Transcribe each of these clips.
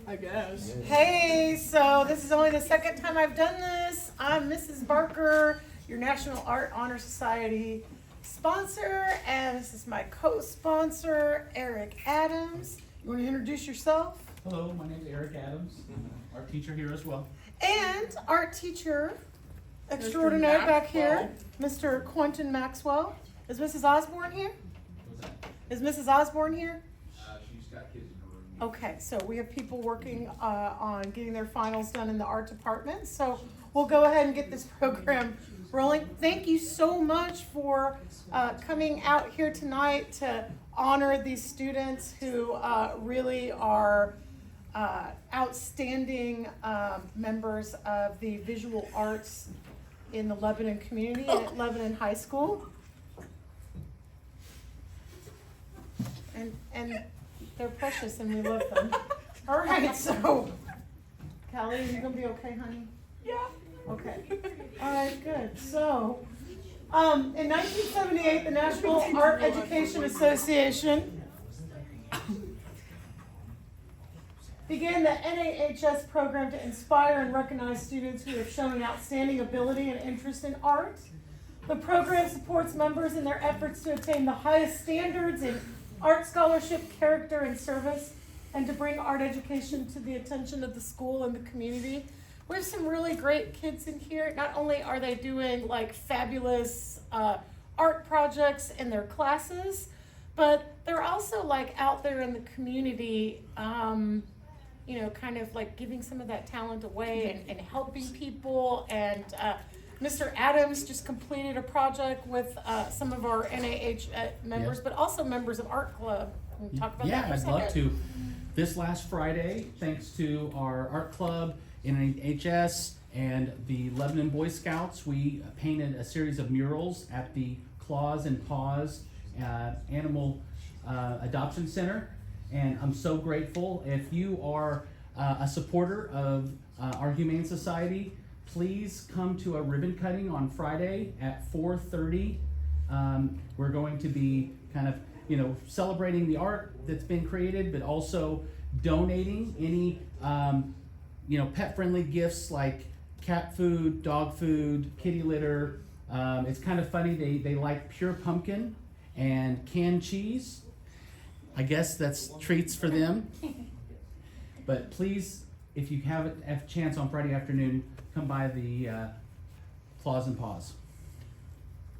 I guess. Hey, so this is only the second time I've done this. I'm Mrs. Barker, your National Art Honor Society sponsor, and this is my co-sponsor, Eric Adams. You want to introduce yourself? Hello, my name is Eric Adams. I'm our teacher here as well. And art teacher extraordinaire back here, Mr. Quentin Maxwell. Is Mrs. Osborne here? What's that? Is Mrs. Osborne here? She's got kids in her room. Okay, so we have people working on getting their finals done in the art department. So we'll go ahead and get this program rolling. Thank you so much for coming out here tonight to honor these students who really are outstanding members of the visual arts in the Lebanon community and at Lebanon High School. And they're precious and we love them. All right, so Callie, are you gonna be okay, honey? Yeah. Okay. All right, good. So, in 1978, the National Art Education Association began the NAHS program to inspire and recognize students who have shown outstanding ability and interest in art. The program supports members in their efforts to attain the highest standards in art scholarship, character, and service, and to bring art education to the attention of the school and the community. We have some really great kids in here. Not only are they doing like fabulous art projects in their classes, but they're also like out there in the community, you know, kind of like giving some of that talent away and helping people. And Mr. Adams just completed a project with some of our NAH members, but also members of Art Club. Can we talk about that for a I'd second? love to. This last Friday, thanks to our art club, NAHS, and the Lebanon Boy Scouts, we painted a series of murals at the Claws and Paws Animal Adoption Center. And I'm so grateful. If you are a supporter of our Humane Society, please come to a ribbon cutting on Friday at 4:30. We're going to be kind of, you know, celebrating the art that's been created, but also donating any, you know, pet-friendly gifts like cat food, dog food, kitty litter. It's kind of funny, they like pure pumpkin and canned cheese. I guess that's treats for them. But please, if you have a chance on Friday afternoon, come by the Claws and Paws.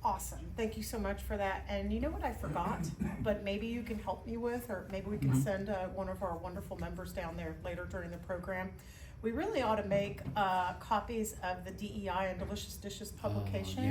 Awesome. Thank you so much for that. And you know what I forgot, but maybe you can help me with, or maybe we can send one of our wonderful members down there later during the program. We really ought to make copies of the DEI and Delicious Dishes publication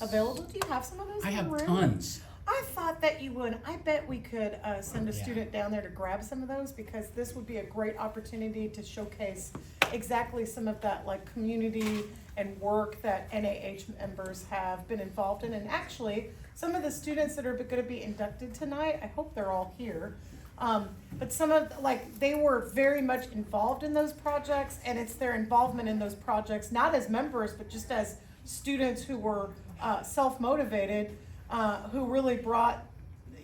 available. Do you have some of those I in have the room? tons. I thought that you would. I bet we could send a student down there to grab some of those, because this would be a great opportunity to showcase exactly some of that like community and work that NAH members have been involved in. And actually, some of the students that are going to be inducted tonight, I hope they're all here. But some of, like, they were very much involved in those projects, and it's their involvement in those projects, not as members, but just as students who were self-motivated, who really brought,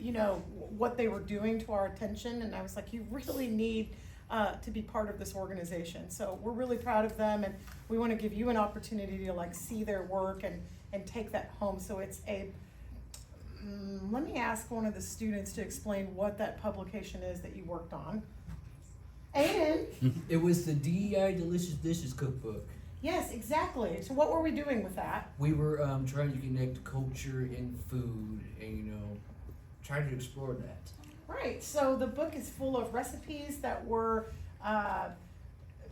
you know, what they were doing to our attention. And I was like, you really need to be part of this organization. So we're really proud of them, and we want to give you an opportunity to like see their work and take that home. So it's a, let me ask one of the students to explain what that publication is that you worked on. And It was the DEI Delicious Dishes cookbook. yes, exactly. So what were we doing with that? We were trying to connect culture and food, and you know, trying to explore that. Right, so the book is full of recipes that were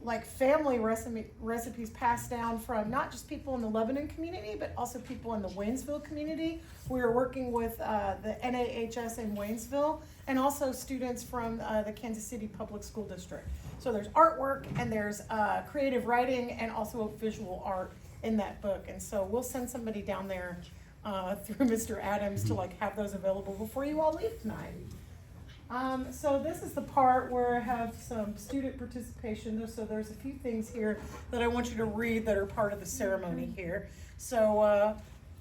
like family recipes passed down from not just people in the Lebanon community, but also people in the Waynesville community. We were working with the NAHS in Waynesville, and also students from the Kansas City Public School District. So there's artwork, and there's creative writing, and also visual art in that book. And so we'll send somebody down there through Mr. Adams to like have those available before you all leave tonight. So this is the part where I have some student participation. So there's a few things here that I want you to read that are part of the ceremony here. So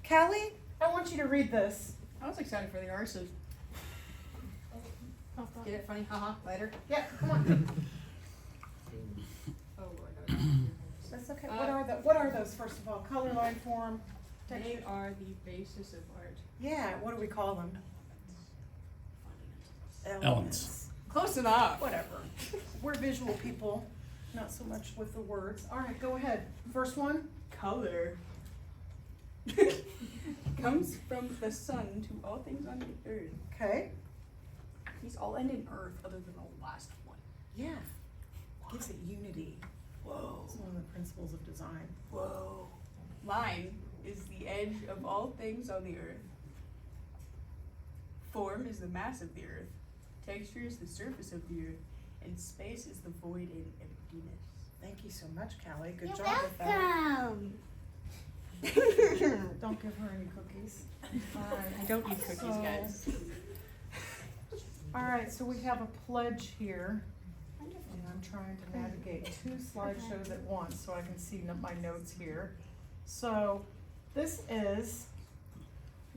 Callie, I want you to read this. I was excited for the art, so get it funny, haha, later. Yeah, come on. okay, what are those, first of all? Color, line, form? They Texture? are the basis of art. Yeah, what do we call them? Elements. Close enough. Whatever. We're visual people, not so much with the words. All right, go ahead. First one? Color comes from the sun to all things on the earth. Okay. These all end in earth other than the last one. Yeah. Gives it unity. Whoa. It's one of the principles of design. Whoa. Line is the edge of all things on the earth. Form is the mass of the earth. Texture is the surface of the earth. And space is the void and emptiness. Thank you so much, Callie. Good You're job with that. welcome. Don't give her any cookies. All I right. don't eat cookies, So- guys. All right, so we have a pledge here. And I'm trying to navigate two slideshows at once so I can see my notes here. So this is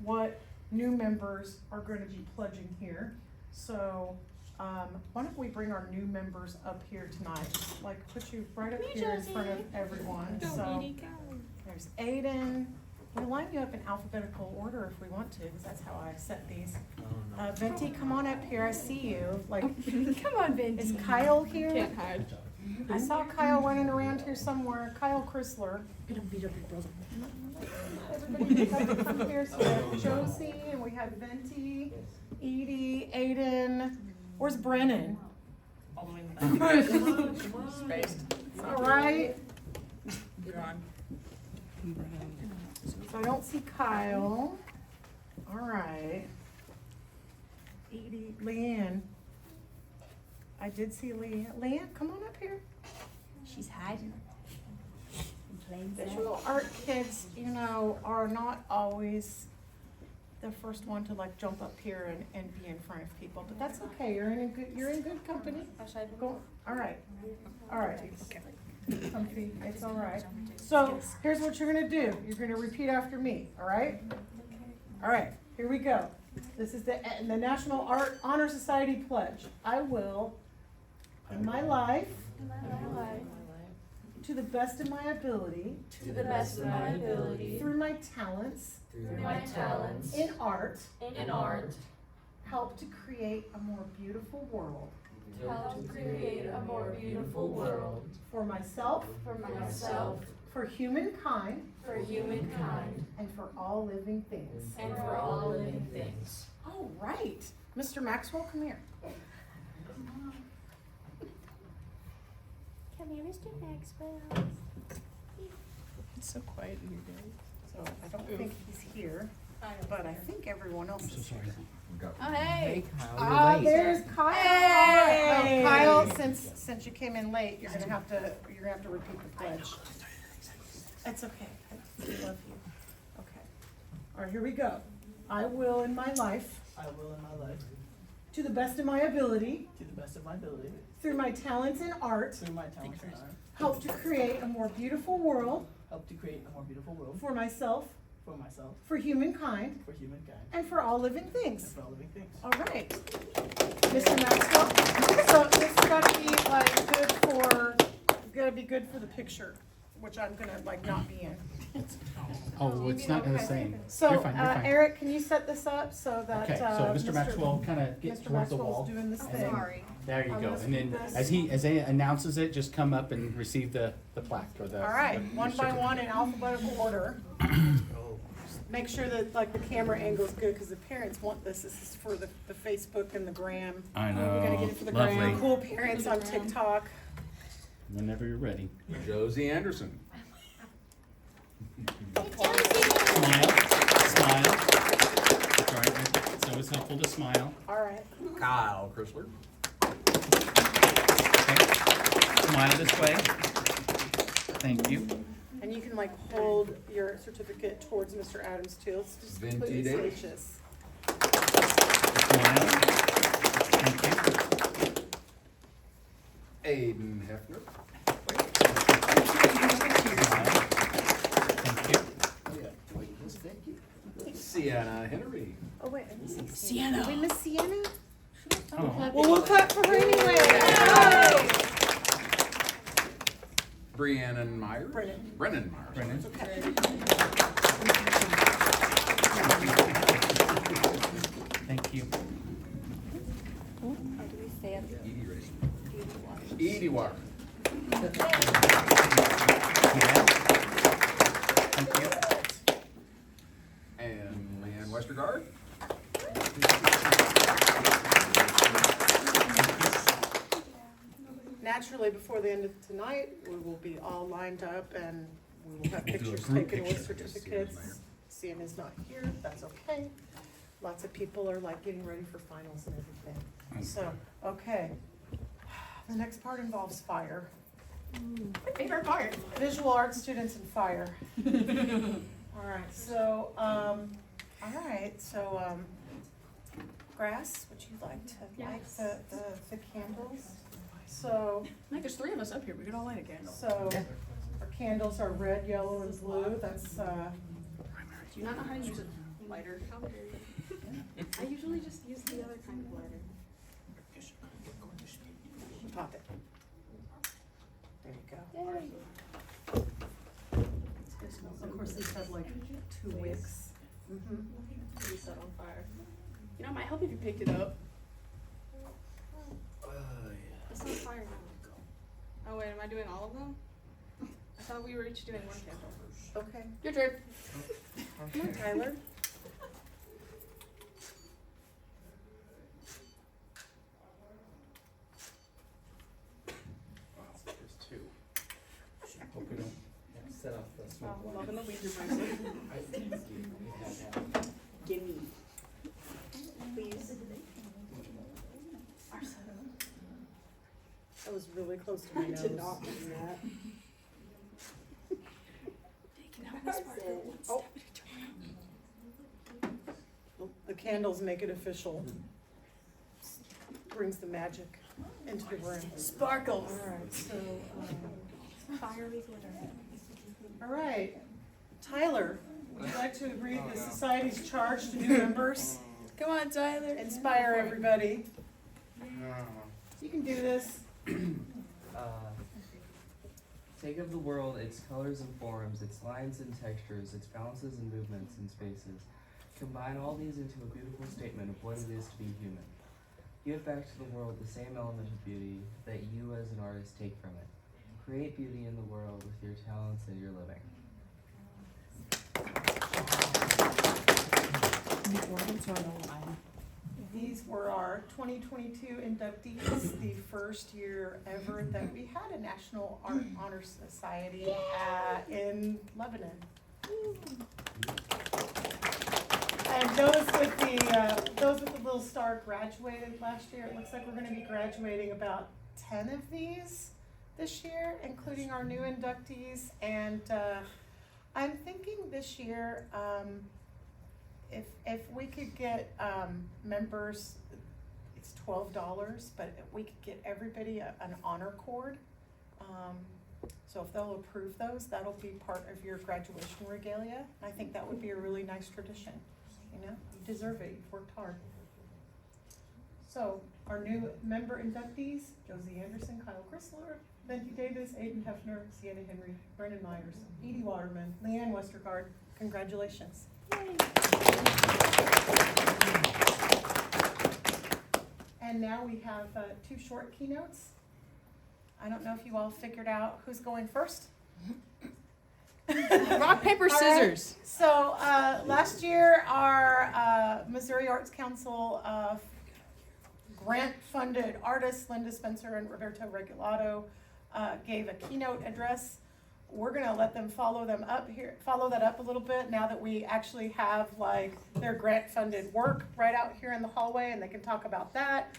what new members are going to be pledging here. So why don't we bring our new members up here tonight? Just like put you right up here in front of everyone. So there's Aiden. We'll line you up in alphabetical order if we want to, because that's how I set these. Venti, come on up here. I see you. Like, Come on, Venti. is Kyle here? Can't hide. I saw Kyle running around here somewhere. Kyle Chrysler. Beat up your brother. Everybody come here. So we have Josie and we have Venti, Edie, Aiden. Where's Brennan? All the way in the back. Spaced. All right. You're on. So I don't see Kyle. All right. Edie, Leanne. I did see Leanne. Leanne, come on up here. She's hiding. Visual art kids, you know, are not always the first one to like jump up here and be in front of people, but that's okay. You're in good company. Go. All right. Comfy. It's all right. So here's what you're gonna do. You're gonna repeat after me. All right. All right. Here we go. This is the National Art Honor Society pledge. I will, in my life, to the best of my ability, To the best of my ability. through my talents Through my talents. in art, In art. help to create a more beautiful world Help to create a more beautiful world. for myself, For myself. for humankind, For humankind. and for all living things. And for all living things. All right. Mr. Maxwell, come here. Come here, Mr. Maxwell. It's so quiet in here, guys. So I don't think he's here, but I think everyone else is here. Oh, hey. There's Kyle. Hey. No, Kyle, since you came in late, you're gonna have to repeat the pledge. It's okay. I love you. Okay. All right, here we go. I will in my life, I will in my life, to the best of my ability, to the best of my ability, through my talents in art, through my talents and art, help to create a more beautiful world help to create a more beautiful world for myself, for myself, for humankind, for humankind, and for all living and things. for all living things. All right. Mr. Maxwell, so this is gotta be gotta be good for the picture, which I'm gonna not be in. Oh, it's not the Okay. same. So, You're fine, you're fine. Eric, can you set this up so that, Okay, so Mr. Maxwell, kind of get Mr. towards the Maxwell's wall. doing this And thing. then- Sorry. There you I'm go. gonna And then scoot this. as he announces it, just come up and receive the plaque or the. All right, the one by one in alphabetical order. Make sure that the camera angle is good, because the parents want this. This is for the Facebook and the gram. I We gotta get it for the Lovely. gram. Cool parents on TikTok. Whenever you're ready. Josie Anderson. Smile. Smile. It's all right. It's always helpful to smile. All right. Kyle Chrysler. Okay. Smile this way. Thank you. And you can hold your certificate towards Mr. Adams too. It's just Venti completely Day. spacious. Smile. Thank you. Aiden Hefner. Smile. Thank you. Sienna Henry. Oh wait, I missed Sienna. Did we miss Sienna? Oh. Well, we'll clap for her anyway. Brianna Myers. Brennan Myers. Brennan. Thank you. How do we say it? Edie Racing. Edie Water. Thank you. And Leanne Westergaard. Naturally, before the end of tonight, we will be all lined up and we will have We'll do a pictures group taken with picture. certificates. Sian is not here, that's okay. Lots of people are like getting ready for finals and everything. So, okay. The next part involves fire. My favorite part. Visual arts students and fire. Alright, so, Grass, would you like to light the candles? So, Like, there's 3 of us up here. We could all light a candle. so, our candles are red, yellow, and blue, that's, Do you not know how to use a lighter? I usually just use the other kind of lighter. pop it. There you go. Yay. Of course, these have like 2 wicks. We set on fire. You know, it might help if you picked it up. It's on fire now. Oh wait, am I doing all of them? I thought we were each doing one candle. Okay. Your turn. Come on, Tyler. There's 2. Hope we don't set off the smoke Oh, alarm. loving the Weezer bracelet. Gimme. Please. That was really close to my nose. Did not mean that. Oh. The candles make it official. Brings the magic into the room. Sparkles. Alright, so, Fiery glitter. alright. Tyler, would you like to read the society's charge to new members? Come on, Tyler. Inspire everybody. You can do this. Take of the world its colors and forms, its lines and textures, its balances and movements and spaces. Combine all these into a beautiful statement of what it is to be human. Give back to the world the same element of beauty that you as an artist take from it. Create beauty in the world with your talents and your living. These were our 2022 inductees, the first year ever that we had a National Art Honor Society in Lebanon. And those with the little star graduated last year. It looks like we're gonna be graduating about 10 of these this year, including our new inductees. And I'm thinking this year, if we could get members, it's $12, but if we could get everybody an honor cord. So if they'll approve those, that'll be part of your graduation regalia. I think that would be a really nice tradition. You know, you deserve it, you've worked hard. So our new member inductees: Josie Anderson, Kyle Chrysler, Benji Davis, Aiden Hefner, Sienna Henry, Brennan Myers, Edie Waterman, Leanne Westergaard. Congratulations. And now we have 2 short keynotes. I don't know if you all figured out who's going first. Rock, paper, All right. scissors. So last year, our Missouri Arts Council grant-funded artists, Linda Spencer and Roberto Regulato, gave a keynote address. We're gonna let them follow that up a little bit now that we actually have like their grant-funded work right out here in the hallway, and they can talk about that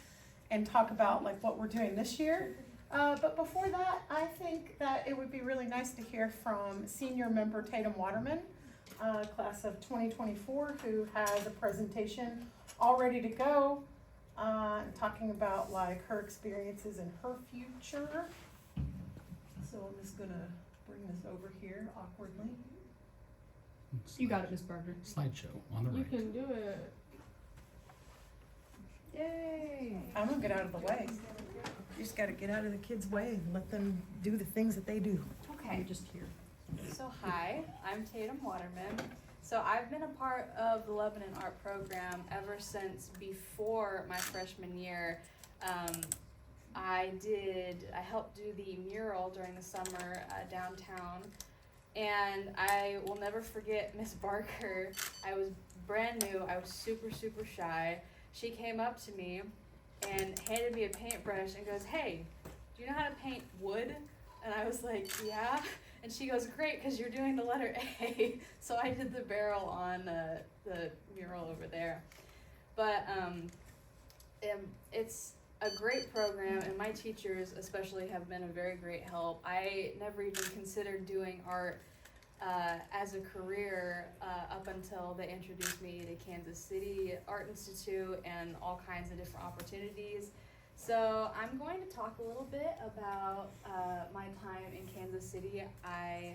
and talk about like what we're doing this year. But before that, I think that it would be really nice to hear from senior member Tatum Waterman, class of 2024, who has a presentation all ready to go, talking about like her experiences and her future. So I'm just gonna bring this over here awkwardly. You got it, Miss Barker. Slideshow on the You right. can do it. Yay! I'm gonna get out of the way. You just gotta get out of the kids' way and let them do the things that they do. Okay. Okay, just here. so hi, I'm Tatum Waterman. So I've been a part of the Lebanon Art Program ever since before my freshman year. I helped do the mural during the summer downtown, and I will never forget Miss Barker. I was brand new, I was super shy. She came up to me and handed me a paintbrush and goes, "Hey, do you know how to paint wood?" And I was like, "Yeah." And she goes, "Great, because you're doing the letter A." So I did the barrel on the mural over there. But it's a great program, and my teachers especially have been a very great help. I never even considered doing art as a career up until they introduced me to Kansas City Art Institute and all kinds of different opportunities. So I'm going to talk a little bit about my time in Kansas City. I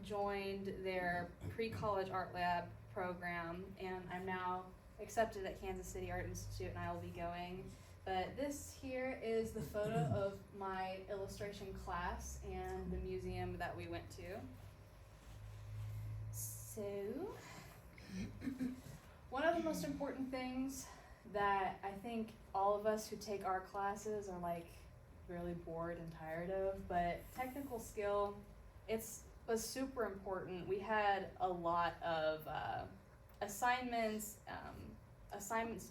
joined their pre-college art lab program, and I'm now accepted at Kansas City Art Institute, and I will be going. But this here is the photo of my illustration class and the museum that we went to. So, one of the most important things that I think all of us who take art classes are like really bored and tired of, but technical skill, was super important. We had a lot of assignments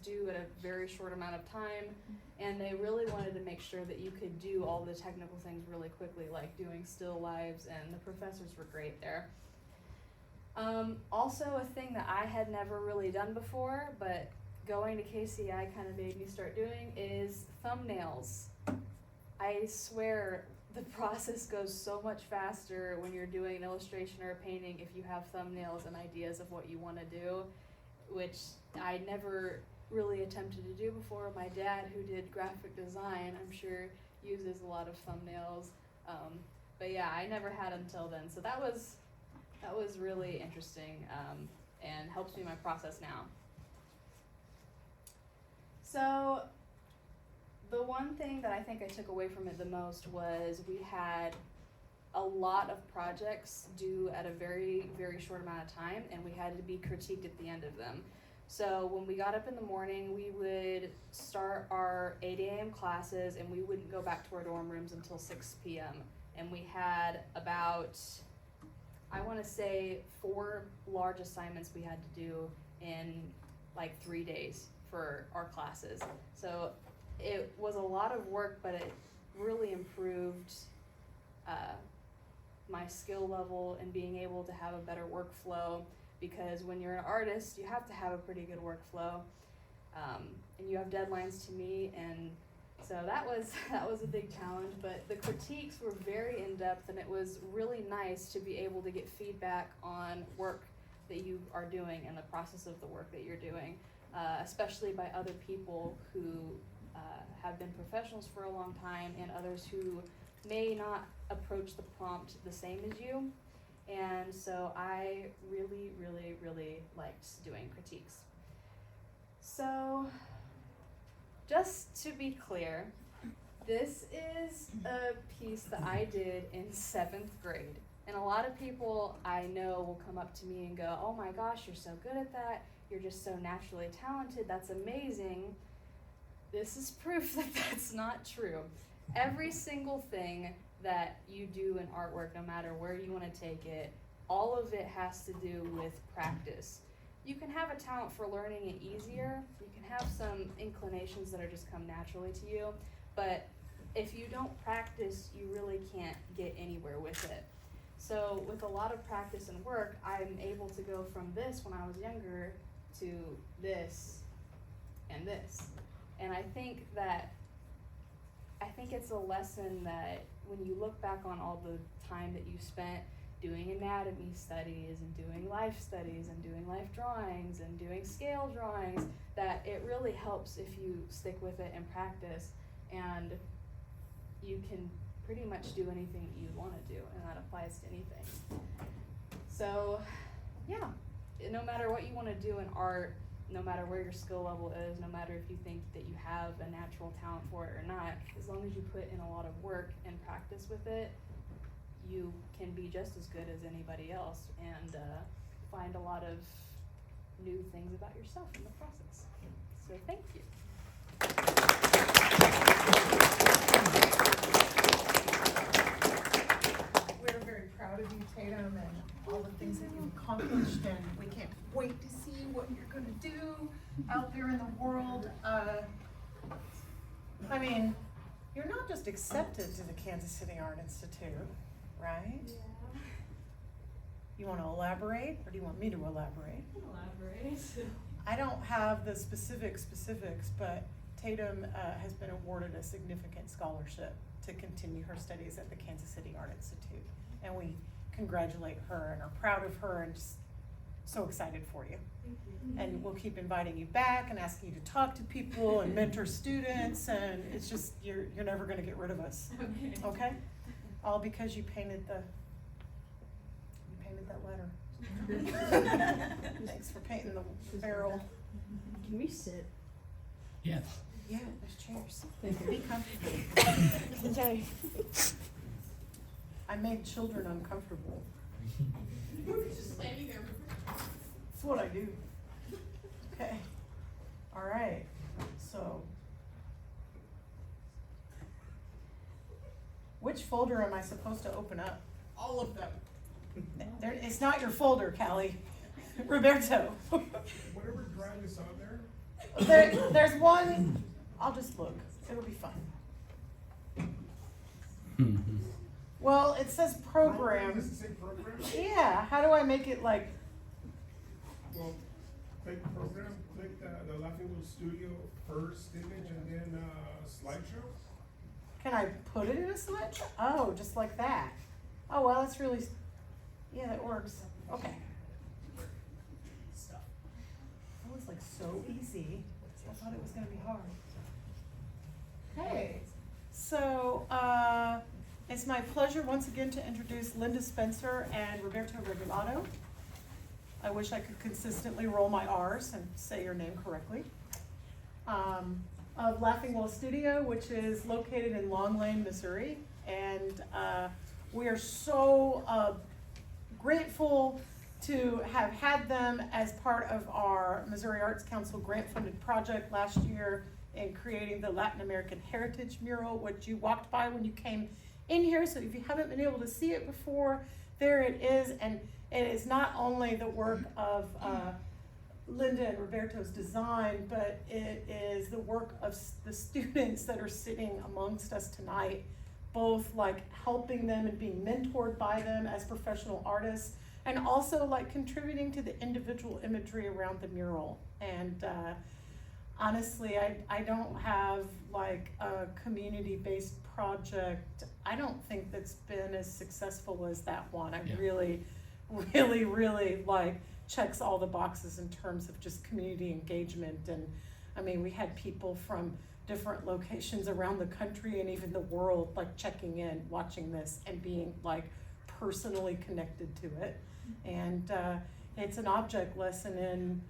due at a very short amount of time, and they really wanted to make sure that you could do all the technical things really quickly, like doing still lives, and the professors were great there. Also, a thing that I had never really done before, but going to KCI kind of made me start doing, is thumbnails. I swear the process goes so much faster when you're doing an illustration or a painting if you have thumbnails and ideas of what you want to do, which I never really attempted to do before. My dad, who did graphic design, I'm sure uses a lot of thumbnails, but yeah, I never had until then. So that was really interesting, and helps me in my process now. So the one thing that I think I took away from it the most was we had a lot of projects due at a very short amount of time, and we had to be critiqued at the end of them. So when we got up in the morning, we would start our 8 a.m. classes, and we wouldn't go back to our dorm rooms until 6 p.m. And we had about, I want to say, 4 large assignments we had to do in like 3 days for our classes. So it was a lot of work, but it really improved my skill level and being able to have a better workflow, because when you're an artist, you have to have a pretty good workflow, and you have deadlines to meet, and so that was a big challenge. But the critiques were very in-depth, and it was really nice to be able to get feedback on work that you are doing and the process of the work that you're doing, especially by other people who have been professionals for a long time, and others who may not approach the prompt the same as you. And so I really liked doing critiques. So just to be clear, this is a piece that I did in 7th grade. And a lot of people I know will come up to me and go, "Oh my gosh, you're so good at that. You're just so naturally talented. That's amazing." This is proof that that's not true. Every single thing that you do in artwork, no matter where you want to take it, all of it has to do with practice. You can have a talent for learning it easier. You can have some inclinations that are just come naturally to you, but if you don't practice, you really can't get anywhere with it. So with a lot of practice and work, I'm able to go from this when I was younger to this and this. And I think it's a lesson that when you look back on all the time that you spent doing anatomy studies and doing life studies and doing life drawings and doing scale drawings, that it really helps if you stick with it and practice, and you can pretty much do anything that you want to do, and that applies to anything. So yeah, no matter what you want to do in art, no matter where your skill level is, no matter if you think that you have a natural talent for it or not, as long as you put in a lot of work and practice with it, you can be just as good as anybody else and find a lot of new things about yourself in the process. So thank you. We're very proud of you, Tatum, and all the things that you've accomplished, and we can't wait to see what you're gonna do out there in the world. I mean, you're not just accepted to the Kansas City Art Institute, right? Yeah. You wanna elaborate, or do you want me to elaborate? Elaborate. I don't have the specifics, but Tatum has been awarded a significant scholarship to continue her studies at the Kansas City Art Institute. And we congratulate her and are proud of her and just so excited for you. Thank you. And we'll keep inviting you back and asking you to talk to people and mentor students, and it's just, you're never gonna get rid of us, Okay. okay? All because you painted that letter. Thanks for painting the barrel. Can we sit? Yes. Yeah, there's chairs. Thank you. Be comfortable. Okay. I made children uncomfortable. Just standing there. That's what I do. Okay. All right. So, which folder am I supposed to open up? All of them. It's not your folder, Callie. Roberto. Whatever drive is on there. There's one. I'll just look. It'll be fun. Well, it says program. Does it say program? Yeah. How do I make it like? Well, click program, click the Laughing Wheel Studio first image and then slideshow. Can I put it in a slideshow? Oh, just like that. Oh, well, that's really, yeah, that works. Okay. That was like so easy. I thought it was gonna be hard. Hey, so, it's my pleasure once again to introduce Linda Spencer and Roberto Regulato. I wish I could consistently roll my R's and say your name correctly. Of Laughing Wheel Studio, which is located in Long Lane, Missouri. And we are so grateful to have had them as part of our Missouri Arts Council grant-funded project last year in creating the Latin American Heritage Mural, which you walked by when you came in here. So if you haven't been able to see it before, there it is. And it is not only the work of Linda and Roberto's design, but it is the work of the students that are sitting amongst us tonight, both like helping them and being mentored by them as professional artists, and also like contributing to the individual imagery around the mural. And honestly, I don't have like a community-based project, I don't think that's been as successful as that one. I really like checks all the boxes in terms of just community engagement. And I mean, we had people from different locations around the country and even the world like checking in, watching this and being like personally connected to it. And it's an object lesson in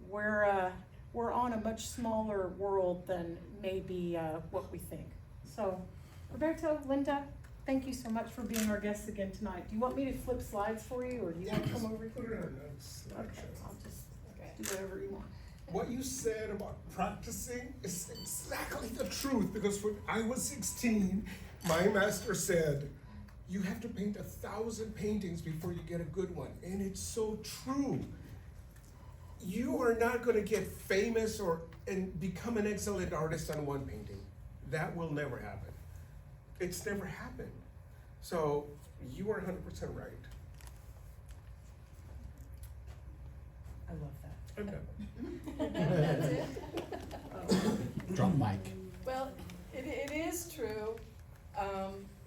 we're on a much smaller world than maybe what we think. So Roberto, Linda, thank you so much for being our guests again tonight. Do you want me to flip slides for you, or do you want to come over Put it here? on that slideshow. Okay, I'll just do whatever you want. What you said about practicing is exactly the truth, because when I was 16, my master said, you have to paint 1,000 paintings before you get a good one. And it's so true. You are not gonna get famous and become an excellent artist on one painting. That will never happen. It's never happened. So you are 100% right. I love that. Okay. Drop mic. Well, it is true.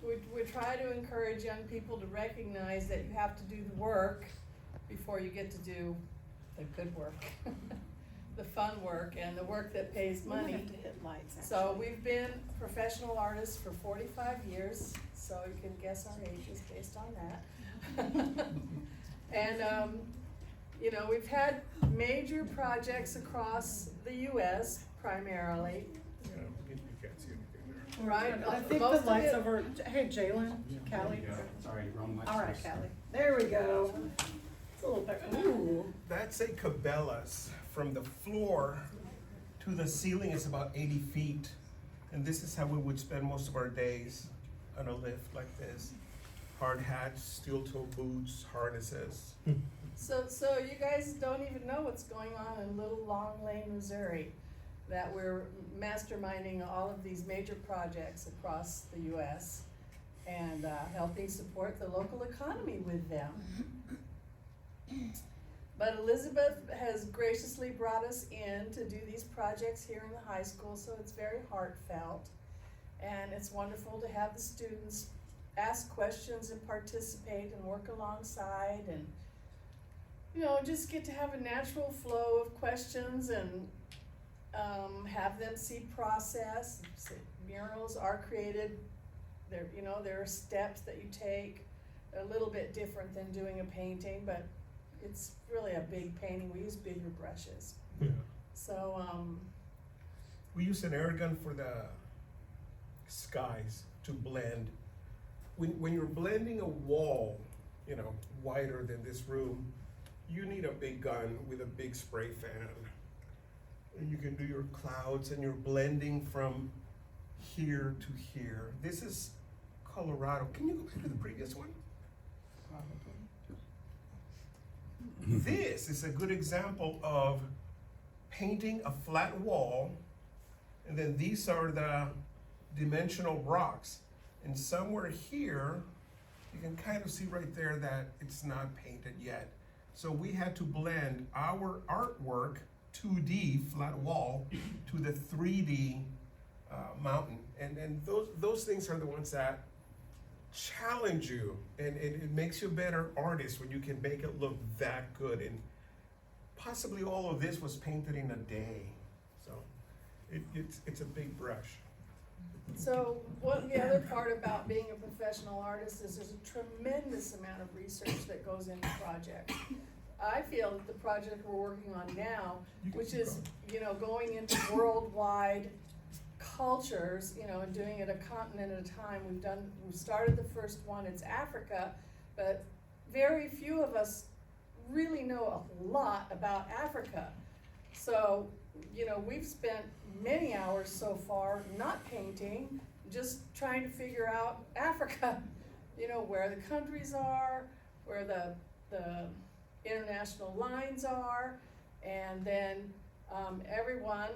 We try to encourage young people to recognize that you have to do the work before you get to do the good work, the fun work, and the work that pays We might money. have to hit lights, So actually. we've been professional artists for 45 years, so you can guess our ages based on that. And you know, we've had major projects across the US primarily, Yeah, you can't see anything there. right? I think Most the of lights it- over, hey Jalen, Callie. Sorry, wrong mic. All right, Callie, there we go. It's a little bit, ooh. That's a cabela's. From the floor to the ceiling is about 80 feet. And this is how we would spend most of our days on a lift like this. Hard hats, steel toe boots, harnesses. So you guys don't even know what's going on in Little Long Lane, Missouri, that we're masterminding all of these major projects across the US and helping support the local economy with them. But Elizabeth has graciously brought us in to do these projects here in the high school, so it's very heartfelt. And it's wonderful to have the students ask questions and participate and work alongside and, you know, just get to have a natural flow of questions and have them see process. Murals are created, there are steps that you take, a little bit different than doing a painting, but it's really a big painting. We use bigger brushes. Yeah. So, We use an air gun for the skies to blend. When you're blending a wall, you know, wider than this room, you need a big gun with a big spray fan. And you can do your clouds and you're blending from here to here. This is Colorado. Can you go back to the previous one? This is a good example of painting a flat wall, and then these are the dimensional rocks. And somewhere here, you can kind of see right there that it's not painted yet. So we had to blend our artwork, 2D flat wall, to the 3D mountain. And those things are the ones that challenge you, and it makes you a better artist when you can make it look that good. And possibly all of this was painted in a day, so it's a big brush. So the other part about being a professional artist is there's a tremendous amount of research that goes into projects. I feel that the project we're working on now, which is, you know, going into worldwide cultures, you know, and doing it a continent at a time. We've started the first one, it's Africa, but very few of us really know a lot about Africa. So, you know, we've spent many hours so far not painting, just trying to figure out Africa, you know, where the countries are, where the international lines are, and then everyone,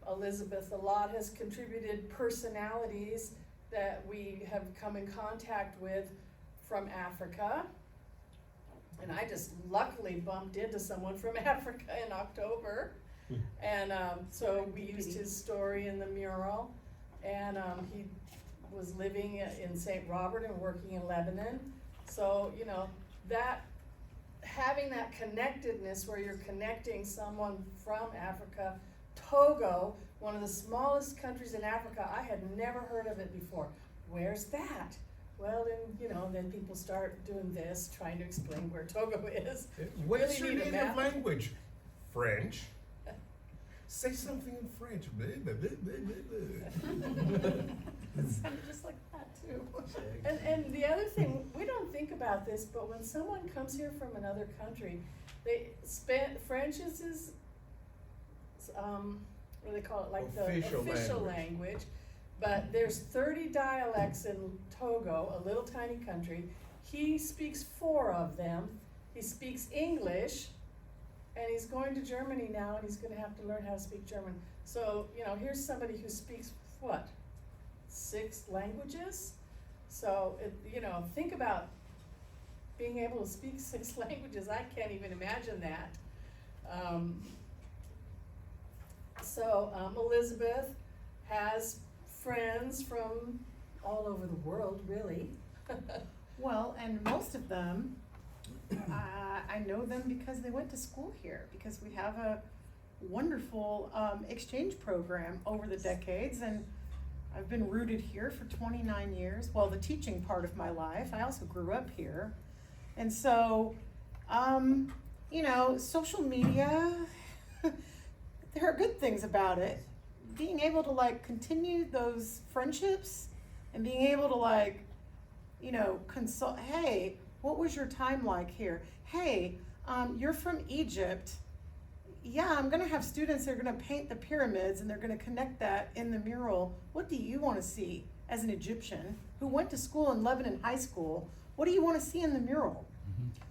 Elizabeth a lot, has contributed personalities that we have come in contact with from Africa. And I just luckily bumped into someone from Africa in October. And so we used his story in the mural. And he was living in St. Robert and working in Lebanon. So, you know, that having that connectedness where you're connecting someone from Africa. Togo, one of the smallest countries in Africa, I had never heard of it before. Where's that? Well, then people start doing this, trying to explain where Togo is. What's Really your need a native map. language? French. Say something in French. Blah, blah, blah, blah, blah. It sounded just like that too. And the other thing, we don't think about this, but when someone comes here from another country, French is what do they call it, like Official the official language. language. But there's 30 dialects in Togo, a little tiny country. He speaks 4 of them. He speaks English, and he's going to Germany now, and he's gonna have to learn how to speak German. So, you know, here's somebody who speaks, 6 languages? So, think about being able to speak 6 languages. I can't even imagine that. Elizabeth has friends from all over the world, really. Well, and most of them, I know them because they went to school here, because we have a wonderful exchange program over the decades, and I've been rooted here for 29 years. Well, the teaching part of my life, I also grew up here. And so, you know, social media, there are good things about it. Being able to like continue those friendships and being able to like, you know, consult, hey, what was your time like here? Hey, you're from Egypt. Yeah, I'm gonna have students that are gonna paint the pyramids and they're gonna connect that in the mural. What do you wanna see as an Egyptian who went to school in Lebanon High School? What do you wanna see in the mural?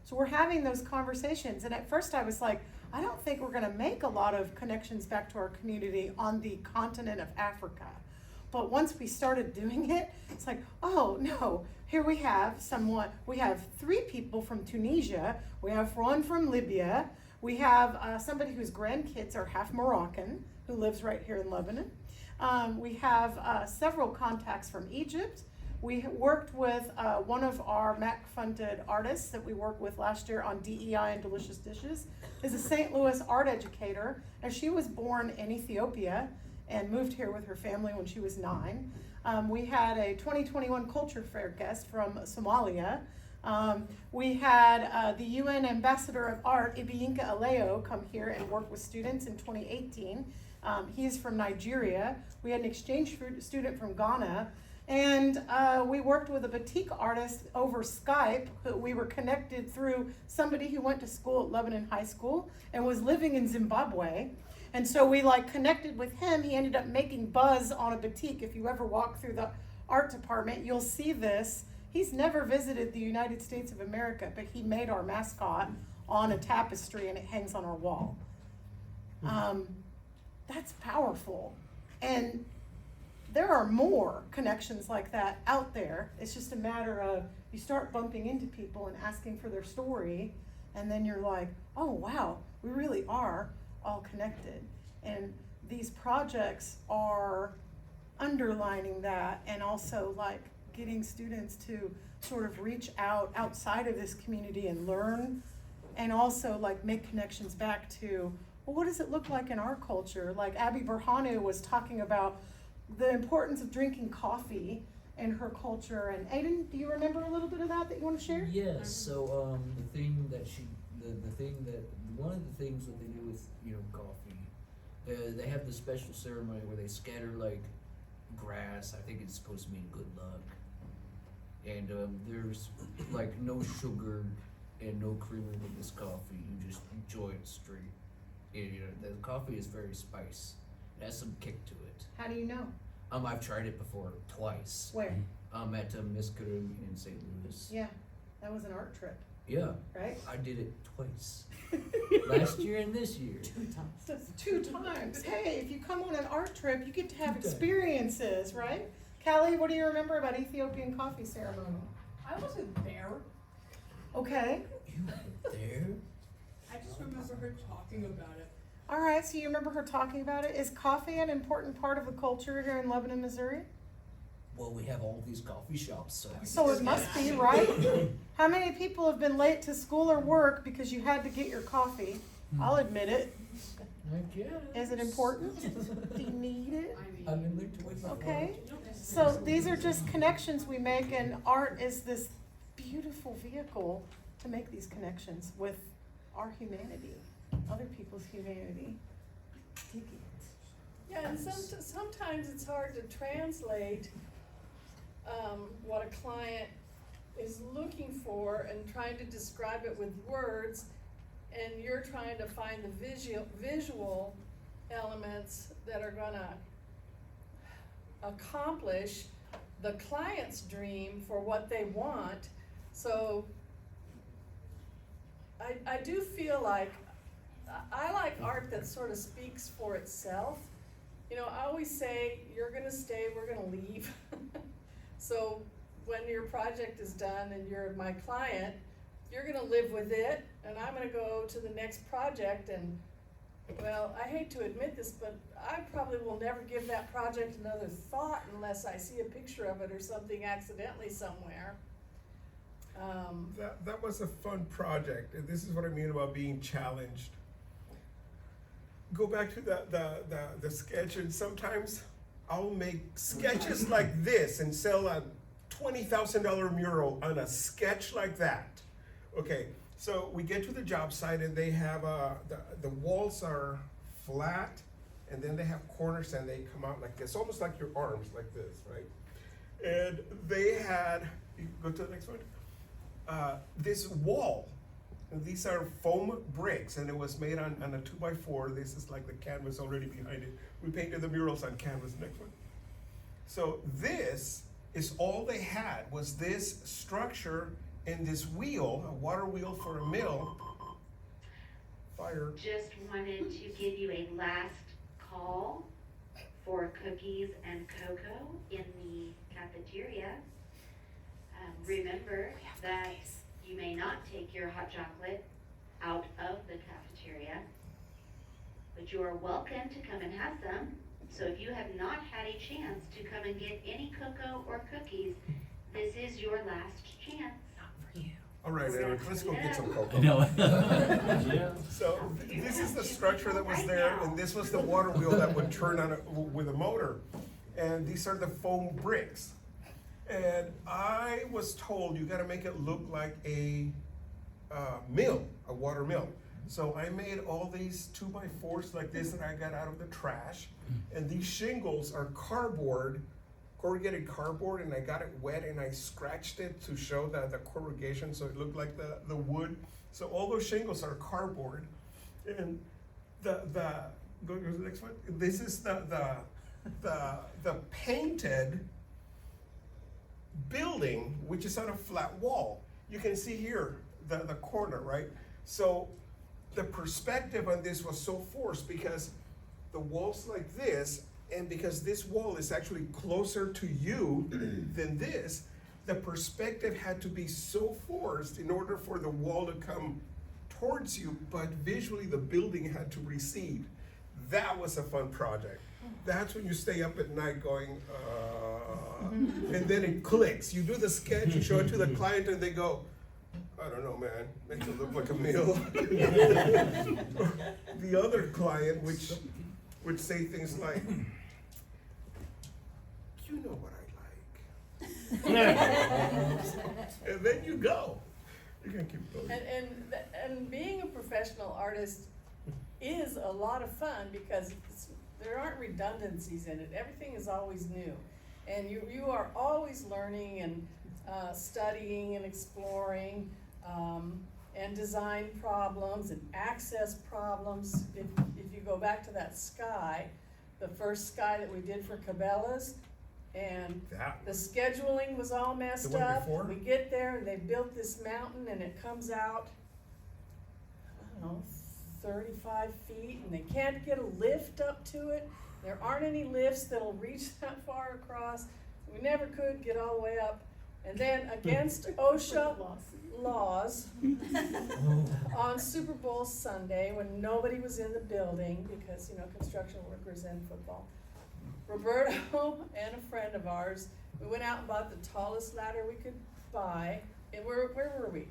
So we're having those conversations, and at first I was like, I don't think we're gonna make a lot of connections back to our community on the continent of Africa. But once we started doing it, it's like, oh no, here we have someone, we have 3 people from Tunisia, we have one from Libya, we have somebody whose grandkids are half Moroccan, who lives right here in Lebanon. We have several contacts from Egypt. We worked with one of our MAC-funded artists that we worked with last year on DEI and Delicious Dishes, is a St. Louis art educator, and she was born in Ethiopia and moved here with her family when she was 9. We had a 2021 Culture Fair guest from Somalia. We had the UN Ambassador of Art, Ibiyinka Aleo, come here and work with students in 2018. He's from Nigeria. We had an exchange student from Ghana. And we worked with a batik artist over Skype. We were connected through somebody who went to school at Lebanon High School and was living in Zimbabwe. And so we like connected with him. He ended up making buzz on a batik. If you ever walk through the art department, you'll see this. He's never visited the United States of America, but he made our mascot on a tapestry and it hangs on our wall. That's powerful. And there are more connections like that out there. It's just a matter of you start bumping into people and asking for their story, and then you're like, oh wow, we really are all connected. And these projects are underlining that, and also like getting students to sort of reach out outside of this community and learn, and also like make connections back to, well, what does it look like in our culture? Like Abby Berhanu was talking about the importance of drinking coffee in her culture. And Aiden, do you remember a little bit of that you want to share? Yes. So one of the things that they do with coffee, they have this special ceremony where they scatter like grass. I think it's supposed to mean good luck. And there's like no sugar and no creamer in this coffee. You just enjoy it straight. And, the coffee is very spice. It has some kick to it. How do you know? I've tried it before twice. Where? At Miss Karim in St. Louis. Yeah, that was an art trip, Yeah, right? I did it twice. Last year and this year. 2 times. That's 2 times. Hey, if you come on an art trip, you get to have 2 times. experiences, right? Callie, what do you remember about Ethiopian coffee ceremony? I wasn't there. Okay. You were there? I just remember her talking about it. All right, so you remember her talking about it. Is coffee an important part of the culture here in Lebanon, Missouri? Well, we have all these coffee shops, so. So it must be, right? How many people have been late to school or work because you had to get your coffee? I'll admit it. I guess. Is it important? Do you need it? I'm in there twice. Okay. So these are just connections we make, and art is this beautiful vehicle to make these connections with our humanity, other people's humanity. Dig it. Yeah, and sometimes it's hard to translate what a client is looking for and trying to describe it with words, and you're trying to find the visual elements that are gonna accomplish the client's dream for what they want. So I do feel like I like art that sort of speaks for itself. I always say, you're gonna stay, we're gonna leave. So when your project is done and you're my client, you're gonna live with it, and I'm gonna go to the next project, and well, I hate to admit this, but I probably will never give that project another thought unless I see a picture of it or something accidentally somewhere. That was a fun project, and this is what I mean about being challenged. Go back to the sketch, and sometimes I'll make sketches like this and sell a $20,000 mural on a sketch like that. Okay, So we get to the job site and they have, the walls are flat and then they have corners and they come out like this, almost like your arms like this, right? And they had, you go to the next one, this wall. And these are foam bricks and it was made on a 2x4. This is like the canvas already behind it. We painted the murals on canvas, next one. So this is all they had, was this structure and this wheel, a water wheel for a mill. Fire. Just wanted to give you a last call for cookies and cocoa in the cafeteria. Remember that you may not take your hot chocolate out of the cafeteria, but you are welcome to come and have some. So if you have not had a chance to come and get any cocoa or cookies, this is your last chance. All right, Eric, let's go get some cocoa. I know. So this is the structure that was there, and this was the water wheel that would turn on with a motor. And these are the foam bricks. And I was told you gotta make it look like a mill, a water mill. So I made all these 2x4s like this that I got out of the trash. And these shingles are cardboard, corrugated cardboard, and I got it wet and I scratched it to show the corrugation so it looked like the wood. So all those shingles are cardboard. And go to the next one. This is the painted building, which is on a flat wall. You can see here the corner, right? So the perspective on this was so forced because the wall's like this, and because this wall is actually closer to you than this, the perspective had to be so forced in order for the wall to come towards you, but visually the building had to recede. That was a fun project. That's when you stay up at night going, and then it clicks. You do the sketch, you show it to the client, and they go, I don't know, man, makes it look like a meal. The other client, which would say things like, you know what I like. And then you go. You can keep going. And being a professional artist is a lot of fun because there aren't redundancies in it. Everything is always new. And you are always learning and studying and exploring and design problems and access problems. If you go back to that sky, the first sky that we did for Cabela's, and the scheduling was all messed The one up. before? We get there and they built this mountain and it comes out, I don't know, 35 feet, and they can't get a lift up to it. There aren't any lifts that'll reach that far across. We never could get all the way up. And then against OSHA laws, on Super Bowl Sunday, when nobody was in the building, because, you know, construction workers and football, Roberto and a friend of ours, we went out and bought the tallest ladder we could buy. And where were we?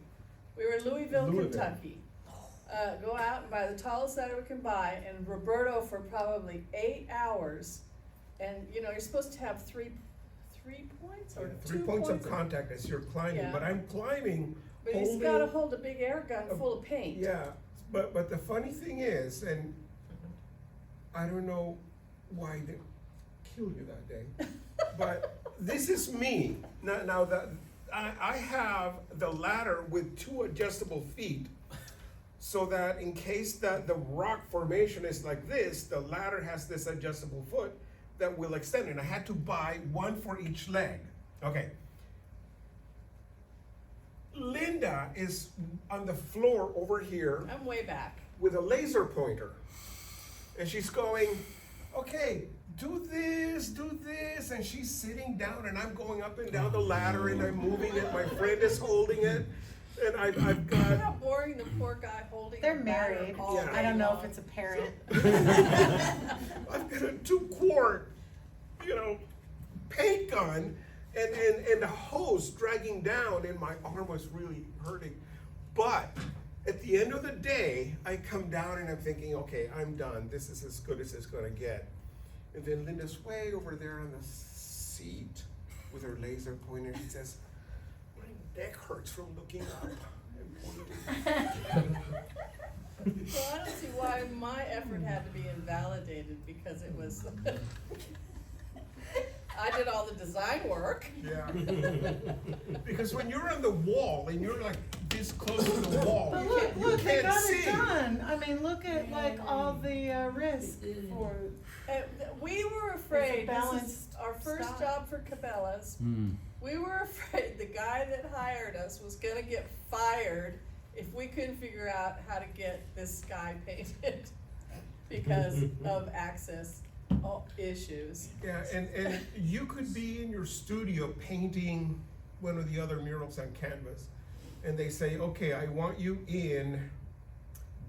We were in Louisville, Kentucky. Go out and buy the tallest ladder we can buy, and Roberto for probably 8 hours. And you know, you're supposed to have three points or 3 2 points points of contact as you're climbing, Yeah. but I'm climbing. But he's got to hold a big air gun full of paint. Yeah, but the funny thing is, and I don't know why they killed you that day, but this is me. Now that I have the ladder with 2 adjustable feet, so that in case that the rock formation is like this, the ladder has this adjustable foot that will extend, and I had to buy 1 for each leg. Okay. Linda is on the floor over here I'm way back. with a laser pointer. And she's going, okay, do this, and she's sitting down, and I'm going up and down the ladder, and I'm moving it, my friend is holding it, and I've Look got... how boring the poor guy holding They're the ladder married. all Yeah. day I don't know long. if it's a parent. I've got a 2-quart, paint gun, and the hose dragging down, and my arm was really hurting. But at the end of the day, I come down and I'm thinking, okay, I'm done. This is as good as it's gonna get. And then Linda's way over there on the seat with her laser pointer. She says, my neck hurts from looking up. Well, I don't see why my effort had to be invalidated because it was, I did all the design work. Yeah. Because when you're on the wall and you're like this close to the wall, But you look, can't, you look, they can't got see. it done. I mean, look at like all the risk for. We were afraid, this is balanced our first style. job for Cabela's. Mm. We were afraid the guy that hired us was gonna get fired if we couldn't figure out how to get this sky painted because of access issues. Yeah, and you could be in your studio painting one of the other murals on canvas, and they say, okay, I want you in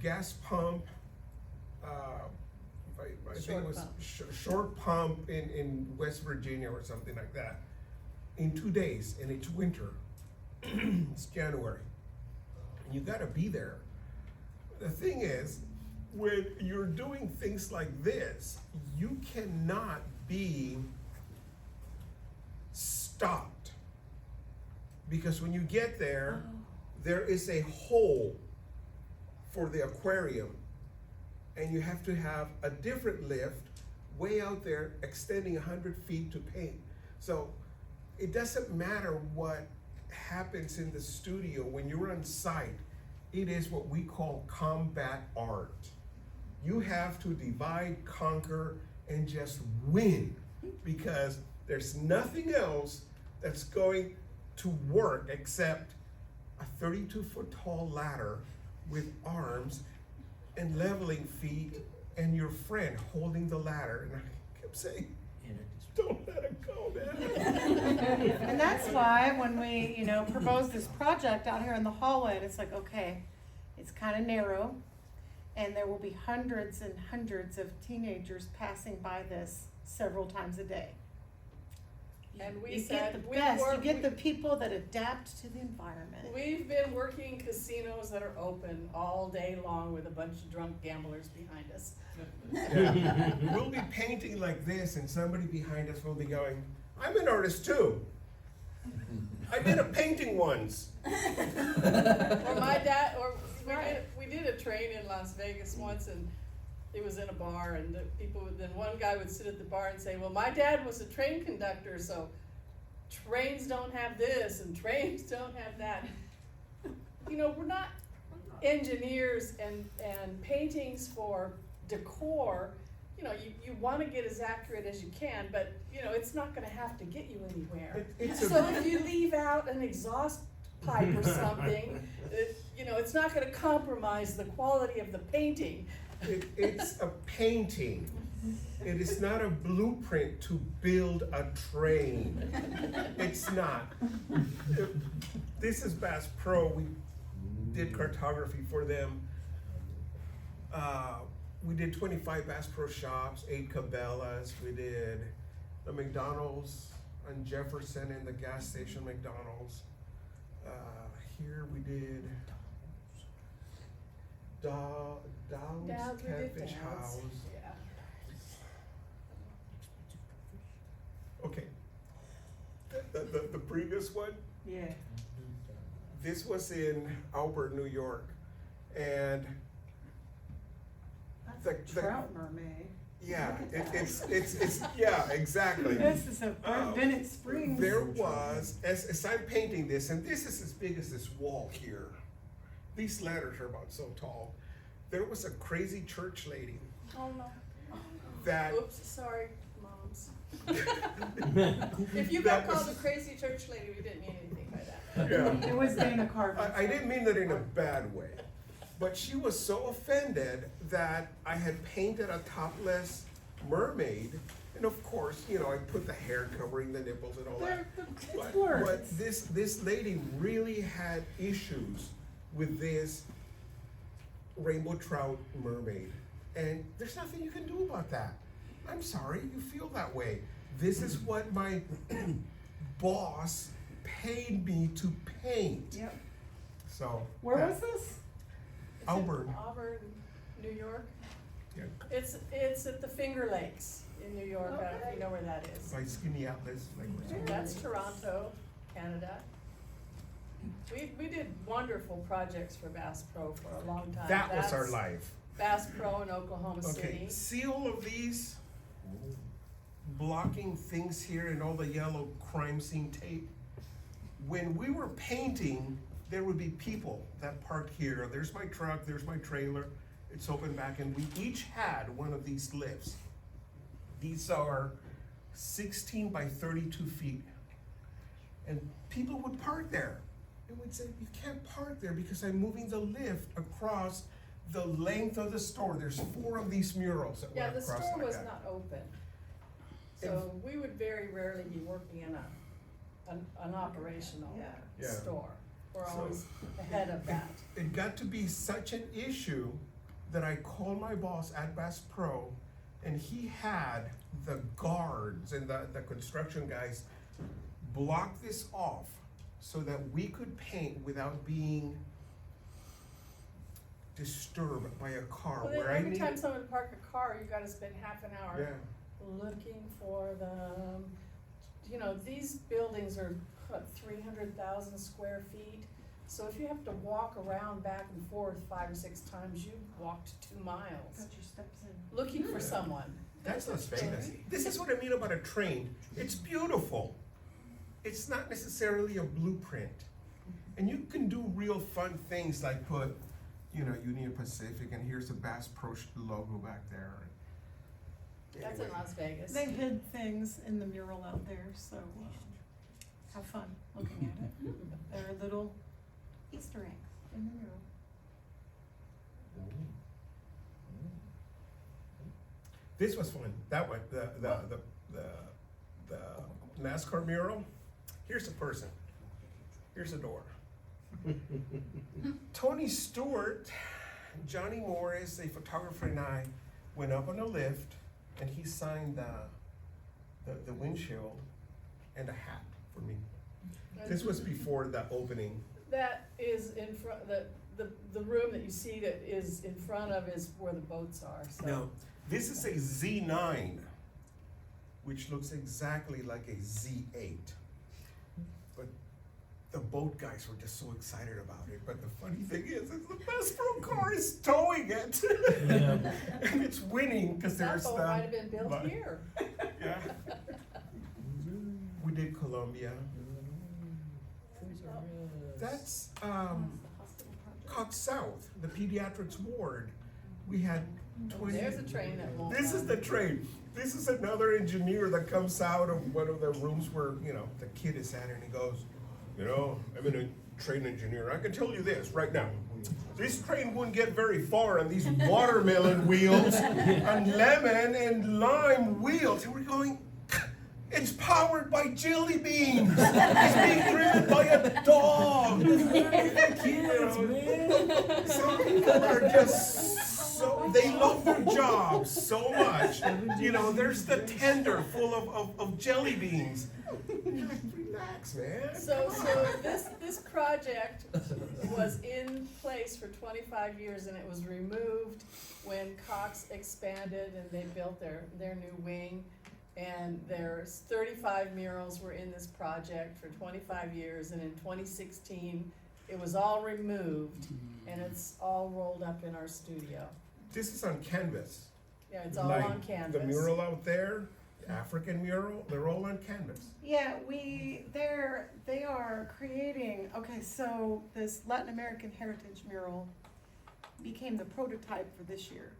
gas pump, I think it was short pump in West Virginia or something like that, in 2 days, and it's winter, it's January, and you gotta be there. The thing is, when you're doing things like this, you cannot be stopped. Because when you get there, there is a hole for the aquarium, and you have to have a different lift way out there extending 100 feet to paint. So it doesn't matter what happens in the studio when you're on site. It is what we call combat art. You have to divide, conquer, and just win, because there's nothing else that's going to work except a 32-foot tall ladder with arms and leveling feet and your friend holding the ladder. And I kept saying, don't let it go, man. And that's why when we, proposed this project out here in the hallway, and it's like, okay, it's kind of narrow, and there will be hundreds and hundreds of teenagers passing by this several times a day. And we You said, get the we best, you work- get the people that adapt to the environment. We've been working casinos that are open all day long with a bunch of drunk gamblers behind us. Yeah. We'll be painting like this, and somebody behind us will be going, I'm an artist too. I did a painting once. Or my dad, or we did a train in Las Vegas once, and it was in a bar, and then one guy would sit at the bar and say, well, my dad was a train conductor, so trains don't have this and trains don't have that. We're not engineers, and paintings for decor, you wanna get as accurate as you can, but, it's not gonna have to get you anywhere. So if you leave out an exhaust pipe or something, it's not gonna compromise the quality of the painting. It's a painting. It is not a blueprint to build a train. It's not. This is Bass Pro. We did cartography for them. We did 25 Bass Pro shops, 8 Cabela's. We did the McDonald's on Jefferson and the gas station McDonald's. Here we did Dowd's we did Catfish Dowd's. House. Yeah. Okay. The previous one, Yeah. this was in Albert, New York, and That's The- a trout mermaid. yeah, Look at that. it's yeah, exactly. This is a Bennett Springs. There was, as I'm painting this, and this is as big as this wall here. These letters are about so tall. There was a crazy church lady Oh, no. that, Oops, sorry, moms. If you got called a crazy church lady, we didn't mean anything by that. yeah. It was Dana Carvin. I didn't mean that in a bad way, but she was so offended that I had painted a topless mermaid, and of course, I put the hair covering the nipples and all that. But this lady really had issues with this rainbow trout mermaid, and there's nothing you can do about that. I'm sorry you feel that way. This is what my boss paid me to paint. Yep. So. Where was this? Auburn. Auburn, New York. Yeah. It's at the Finger Lakes in New York, if you know where that is. By Skinny Atlas, like. That's Toronto, Canada. We did wonderful projects for Bass Pro for a long time. That was our life. Bass Pro in Oklahoma Okay, City. see all of these blocking things here and all the yellow crime scene tape? When we were painting, there would be people that parked here. There's my truck, there's my trailer. It's open back, and we each had one of these lifts. These are 16 by 32 feet. And people would park there. And we'd say, you can't park there because I'm moving the lift across the length of the store. There's 4 of these murals that Yeah, went the across store like was that. not open. So we would very rarely be working in an operational Yeah. store. We're So, always ahead of that. It got to be such an issue that I called my boss at Bass Pro, and he had the guards and the construction guys block this off so that we could paint without being disturbed by a car. Well, then where I every needed- time someone park a car, you gotta spend half an hour Yeah, looking for them. You know, these buildings are, what, 300,000 square feet? So if you have to walk around back and forth 5 or 6 times, you've walked 2 miles Got your steps in. looking for Yeah. someone. that's Las Vegas. This is what I mean about a train. It's beautiful. It's not necessarily a blueprint. And you can do real fun things like put, Union Pacific, and here's the Bass Pro logo back there. That's in Las Vegas. They hid things in the mural out there, so have fun looking at it. There are little Easter eggs in the mural. This was fun. That one, the NASCAR mural. Here's a person. Here's a door. Tony Stewart, Johnny Morris, a photographer, and I went up on a lift, and he signed the windshield and a hat for me. This was before the opening. That is in front, the room that you see that is in front of is where the boats are, so. Now, this is a Z9, which looks exactly like a Z8. But the boat guys were just so excited about it. But the funny thing is the Bass Pro car is towing it. And it's winning because That there's boat might have been built but- here. Yeah. We did Colombia. That's Cox South, the pediatrics ward. We had 20. There's a train that won't This is run. the train. This is another engineer that comes out of one of the rooms where, the kid is at, and he goes, I'm a train engineer. I can tell you this right now. This train wouldn't get very far on these watermelon wheels and lemon and lime wheels. And we're going, it's powered by jelly beans. It's being driven by a dog. Kids, man. Some people are just they love their jobs so much. There's the tender full of jelly beans. Relax, man. So this project was in place for 25 years, and it was removed when Cox expanded and they built their new wing. And there's 35 murals were in this project for 25 years, and in 2016, it was all removed, and it's all rolled up in our studio. This is on canvas. Yeah, it's all Like on canvas. the mural out there, the African mural, they're all on canvas. Yeah, they are creating, okay, so this Latin American heritage mural became the prototype for this year.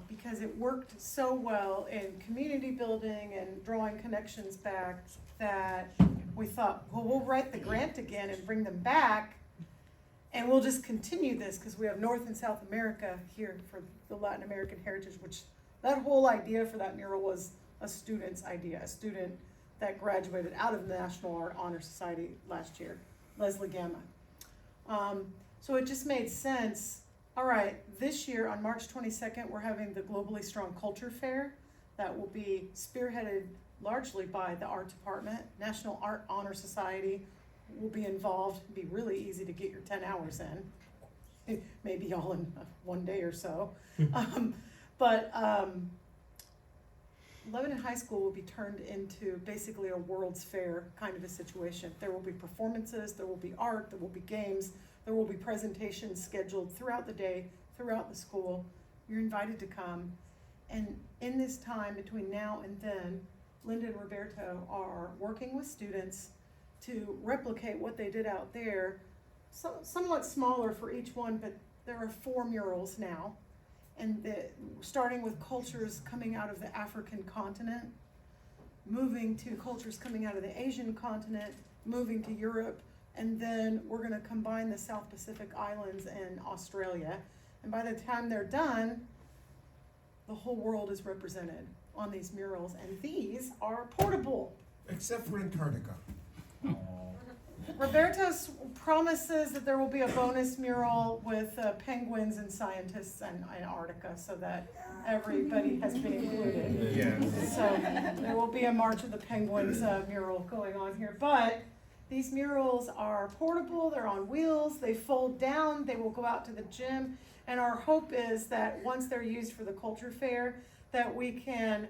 Because it worked so well in community building and drawing connections back that we thought, well, we'll write the grant again and bring them back, and we'll just continue this because we have North and South America here for the Latin American heritage, which that whole idea for that mural was a student's idea, a student that graduated out of the National Art Honor Society last year, Leslie Gamma. So it just made sense. All right, this year on March 22nd, we're having the Globally Strong Culture Fair that will be spearheaded largely by the art department. National Art Honor Society will be involved. It'll be really easy to get your 10 hours in, maybe all in one day or so. But Lebanon High School will be turned into basically a World's Fair kind of a situation. There will be performances, there will be art, there will be games, there will be presentations scheduled throughout the day, throughout the school. You're invited to come. And in this time between now and then, Linda and Roberto are working with students to replicate what they did out there, somewhat smaller for each one, but there are 4 murals now. And starting with cultures coming out of the African continent, moving to cultures coming out of the Asian continent, moving to Europe, and then we're gonna combine the South Pacific Islands and Australia. And by the time they're done, the whole world is represented on these murals, and these are portable. Except for Antarctica. Roberto promises that there will be a bonus mural with penguins and scientists in Antarctica, so that everybody has been included. Yes. So there will be a March of the Penguins mural going on here. But these murals are portable, they're on wheels, they fold down, they will go out to the gym. And our hope is that once they're used for the culture fair, that we can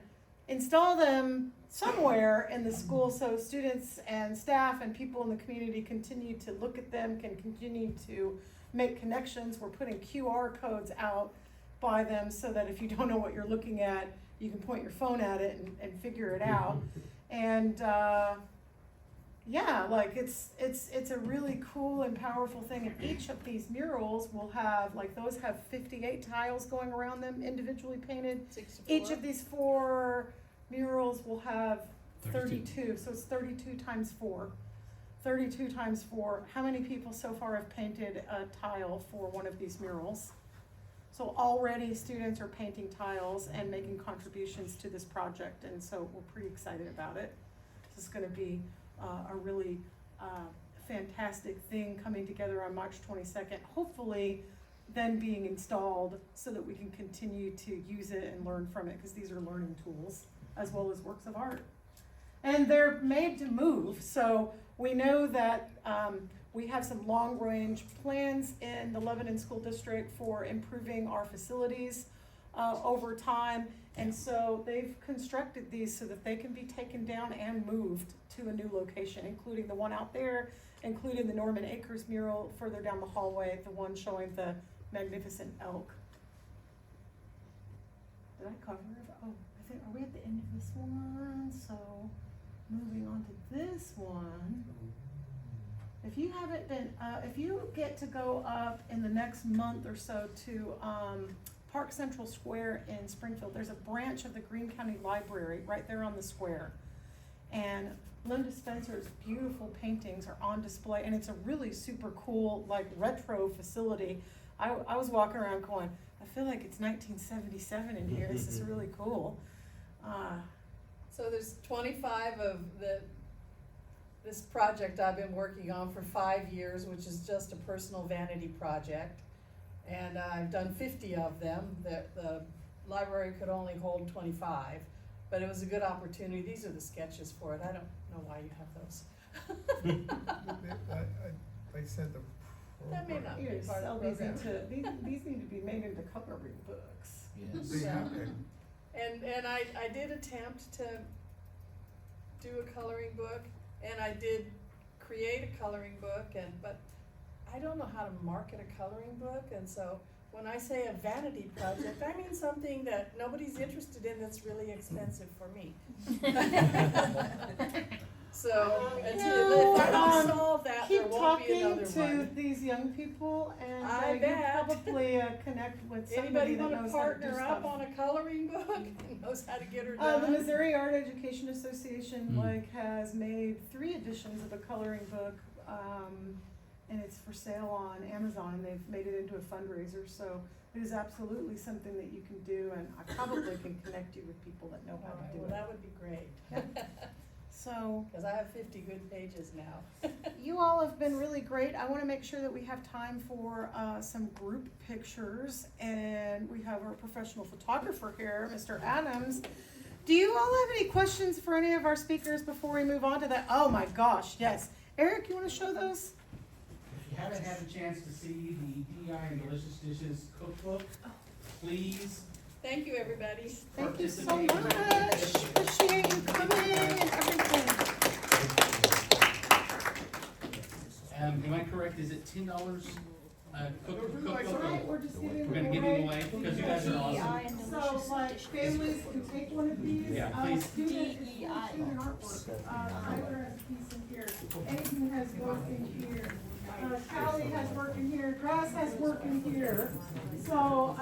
install them somewhere in the school so students and staff and people in the community continue to look at them, can continue to make connections. We're putting QR codes out by them so that if you don't know what you're looking at, you can point your phone at it and figure it out. And yeah, like it's a really cool and powerful thing. And each of these murals will have, like those have 58 tiles going around them, individually painted. 64. Each of these 4 murals will have 32, so it's 32 times 4. 32 times 4. How many people so far have painted a tile for one of these murals? So already students are painting tiles and making contributions to this project, and so we're pretty excited about it. This is gonna be a really fantastic thing coming together on March 22nd, hopefully then being installed so that we can continue to use it and learn from it, because these are learning tools as well as works of art. And they're made to move, so we know that we have some long-range plans in the Lebanon School District for improving our facilities over time. And so they've constructed these so that they can be taken down and moved to a new location, including the one out there, including the Norman Acres mural further down the hallway, the one showing the magnificent elk. Did I cover it? Oh, I think, are we at the end of this one? So moving on to this one. If you haven't been, if you get to go up in the next month or so to Park Central Square in Springfield, there's a branch of the Greene County Library right there on the square. And Linda Spencer's beautiful paintings are on display, and it's a really super cool, like retro facility. I was walking around going, I feel like it's 1977 in here. This is really cool. So there's 25 of this project I've been working on for 5 years, which is just a personal vanity project. And I've done 50 of them. The library could only hold 25, but it was a good opportunity. These are the sketches for it. I don't know why you have those. I said the That may not be Here, part sell of the these program. into, these need to be made into coloring books. Yes. They have it. And I did attempt to do a coloring book, and I did create a coloring book, but I don't know how to market a coloring book, and so when I say a vanity project, I mean something that nobody's interested in that's really expensive for me. So, if I don't solve that, there Keep won't be another talking to one. these young people, and I you bet. probably connect with somebody Anybody that wanna knows how to do partner up stuff. on a coloring book and knows how to get her The done? Missouri Art Education Association Mm. has made 3 editions of a coloring book, and it's for sale on Amazon, and they've made it into a fundraiser, so it is absolutely something that you can do, and I probably can connect you with people that know how to do Well, it. that would be great. So, Cause I have 50 good pages now. you all have been really great. I wanna make sure that we have time for, some group pictures, and we have our professional photographer here, Mr. Adams. Do you all have any questions for any of our speakers before we move on to that? Oh my gosh, yes. Eric, you wanna show those? If you haven't had a chance to see the DEI and Delicious Dishes cookbook, please Thank you, everybody. Thank you so much. Appreciate you coming and everything. Am I correct, is it $10? Right, we're just giving We're gonna them give away. them away because you guys are awesome. So, like, families can take one of these. Yeah, please. Student artwork. Tyler has a piece in here. Aiden has work in here. Callie has work in here. Grass has work in here. So,